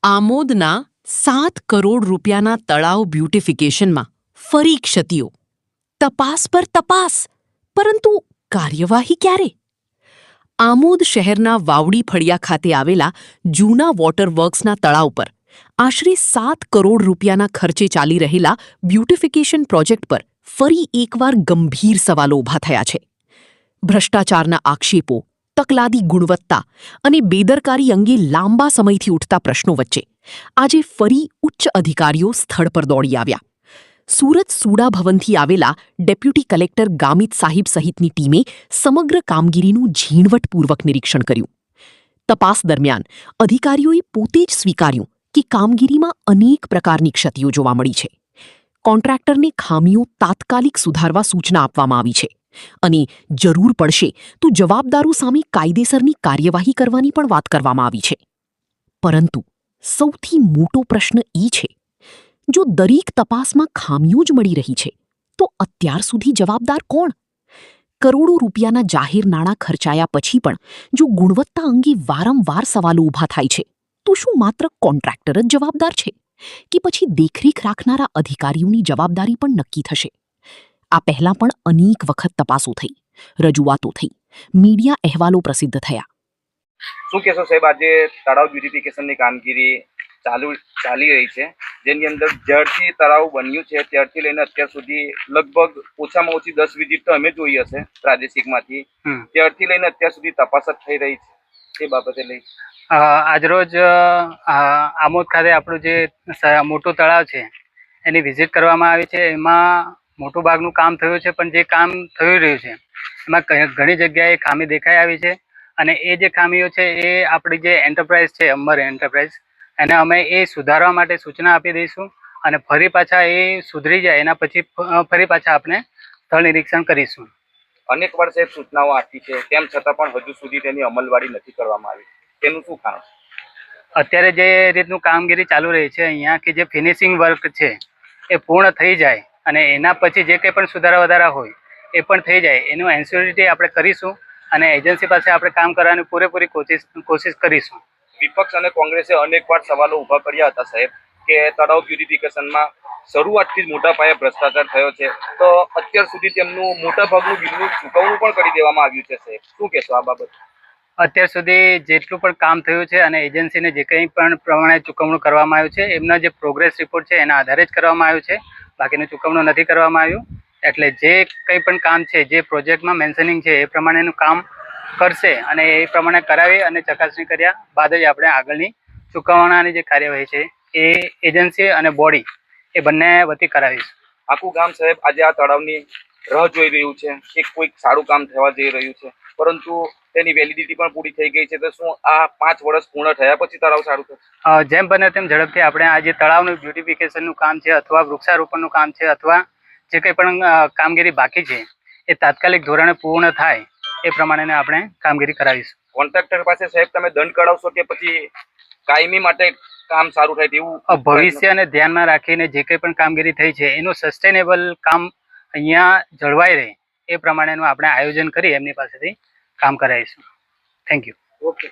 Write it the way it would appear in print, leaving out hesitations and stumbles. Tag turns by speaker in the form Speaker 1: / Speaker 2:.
Speaker 1: આમોદના 7 કરોડ રૂપિયાના તળાવ બ્યુટિફિકેશનમાં ફરી ક્ષતિઓ. તપાસ પર તપાસ, પરંતુ કાર્યવાહી ક્યારે? આમોદ શહેરના વાવડી ફળિયા ખાતે આવેલા જૂના વોટર વર્ક્સના તળાવ પર આશરે 7 કરોડ રૂપિયાના ખર્ચે ચાલી રહેલા બ્યુટિફિકેશન પ્રોજેક્ટ પર ફરી એકવાર ગંભીર સવાલો ઊભા થયા છે. ભ્રષ્ટાચારના આક્ષેપો, તકલાદી ગુણવત્તા અને બેદરકારી અંગે લાંબા સમયથી ઉઠતા પ્રશ્નો વચ્ચે આજે ફરી ઉચ્ચ અધિકારીઓ સ્થળ પર દોડી આવ્યા. સુરત સુડા ભવનથી આવેલા ડેપ્યુટી કલેક્ટર ગામિત સાહિબ સહિતની ટીમે સમગ્ર કામગીરીનું ઝીણવટપૂર્વક નિરીક્ષણ કર્યું. તપાસ દરમિયાન અધિકારીઓએ પોતે જ સ્વીકાર્યું કે કામગીરીમાં અનેક પ્રકારની ક્ષતિઓ જોવા મળી છે. કોન્ટ્રાક્ટરને ખામીઓ તાત્કાલિક સુધારવા સૂચના આપવામાં આવી છે અને જરૂર પડશે તો જવાબદારો સામે કાયદેસરની કાર્યવાહી કરવાની પણ વાત કરવામાં આવી છે. પરંતુ સૌથી મોટો પ્રશ્ન એ છે, જો દરેક તપાસમાં ખામીઓ જ મળી રહી છે, તો અત્યાર સુધી જવાબદાર કોણ? કરોડો રૂપિયાના જાહેર નાણાં ખર્ચાયા પછી પણ જો ગુણવત્તા અંગે વારંવાર સવાલો ઊભા થાય છે, તો શું માત્ર કોન્ટ્રાક્ટર જ જવાબદાર છે કે પછી દેખરેખ રાખનારા અધિકારીઓની જવાબદારી પણ નક્કી થશે? આ પહેલાં પણ અનેક વખત તપાસો થઈ, રજૂઆતો થઈ, મીડિયા અહેવાલો પ્રસિદ્ધ થયા.
Speaker 2: શું કહેશો સાહેબ, આજે તળાવ બ્યુટિફિકેશનની કામગીરી ચાલી રહી છે, જેની અંદર જ્યારથી તળાવ બન્યું છે ત્યારથી લઈને અત્યાર સુધી લગભગ ઓછામાં ઓછી 10 વિઝિટ તો અમે જોઈ હશે પ્રાદેશિકમાંથી. ત્યારથી લઈને અત્યાર સુધી તપાસ જ થઈ રહી છે. એ બાબતે લઈ
Speaker 3: આજરોજ આમોદ ખાતે આપણું જે મોટું તળાવ છે એની વિઝિટ કરવામાં આવી છે. એમાં મોટું ભાગનું કામ થયું છે, પણ જે કામ થઈ રહ્યું છે એમાં ઘણી જગ્યાએ ખામી દેખાઈ આવી છે. અને એ જે ખામીઓ છે એ આપણી જે એન્ટરપ્રાઇઝ છે, અંબર એન્ટરપ્રાઇઝ, એને અમે એ સુધારવા માટે સૂચના આપી દઈશું અને ફરી પાછા એ સુધરી જાય એના પછી ફરી પાછા આપણે સ્થળ નિરીક્ષણ કરીશું.
Speaker 2: અનેક વાર સાહેબ સૂચનાઓ આપી છે, તેમ છતાં પણ હજુ સુધી તેની અમલવારી નથી કરવામાં આવી. તેનું શું કારણ?
Speaker 3: અત્યારે જે રીતનું કામગીરી ચાલુ રહી છે અહીંયા, કે જે ફિનિશિંગ વર્ક છે એ પૂર્ણ થઈ જાય અને એના પછી જે કંઈ પણ સુધારા વધારા હોય એ પણ થઈ જાય, એનું એન્શ્યોરિટી આપણે કરીશું અને એજન્સી પાસે આપણે કામ કરવાની પૂરેપૂરી કોશિશ કરીશું.
Speaker 2: વિપક્ષ અને કોંગ્રેસે અનેકવાર સવાલો ઊભા કર્યા હતા સાહેબ, કે તળાવ બ્યુટિફિકેશનમાં શરૂઆતથી જ મોટા પાયે ભ્રષ્ટાચાર થયો છે, તો અત્યાર સુધી તેમનું મોટાભાગનું બિલનું ચૂકવણું પણ કરી દેવામાં આવ્યું છે સાહેબ. શું કહેશો આ બાબત?
Speaker 3: અત્યાર સુધી જેટલું પણ કામ થયું છે અને એજન્સીને જે કંઈ પણ પ્રમાણે ચૂકવણું કરવામાં આવ્યું છે, એમના જે પ્રોગ્રેસ રિપોર્ટ છે એના આધારે જ કરવામાં આવ્યું છે, બાકીનું ચૂકવણું નથી કરવામાં આવ્યું. એટલે જે કંઈ પણ કામ છે, જે પ્રોજેક્ટમાં મેન્શનિંગ છે એ પ્રમાણેનું કામ કરશે અને એ પ્રમાણે કરાવી અને ચકાસણી કર્યા બાદ જ આપણે આગળની ચૂકવણાની જે કાર્યવાહી છે એ એજન્સી અને બોડી એ બંને વતી કરાવીશું.
Speaker 2: આખું ગામ સાહેબ આજે આ તળાવની રાહ જોઈ રહ્યું છે કે કોઈક સારું કામ થવા જઈ રહ્યું છે, પરંતુ તેની વેલિડિટી પણ પૂરી થઈ ગઈ છે. તો શું આ 5 વર્ષ પૂર્ણ થયા પછી તળાવ સારું થશે?
Speaker 3: જેમ બને તેમ ઝડપથી આપણે આ જે તળાવનું બ્યુટિફિકેશનનું કામ છે અથવા વૃક્ષારોપણનું કામ છે અથવા જે કંઈ પણ કામગીરી બાકી છે એ તાત્કાલિક ધોરણે પૂર્ણ થાય એ પ્રમાણે આપણે કામગીરી કરાવીશું.
Speaker 2: કોન્ટ્રાક્ટર પાસે સાહેબ તમે દંડ કરાવશો કે પછી કાયમી માટે કામ સારું થાય તેવું?
Speaker 3: ભવિષ્યને ધ્યાનમાં રાખીને જે કંઈ પણ કામગીરી થઈ છે એનું સસ્ટેનેબલ કામ અહીંયા જળવાઈ રહે એ પ્રમાણેનું આપણે આયોજન કરી એમની પાસેથી કામ કરાવીશું. Thank you.
Speaker 2: ઓકે.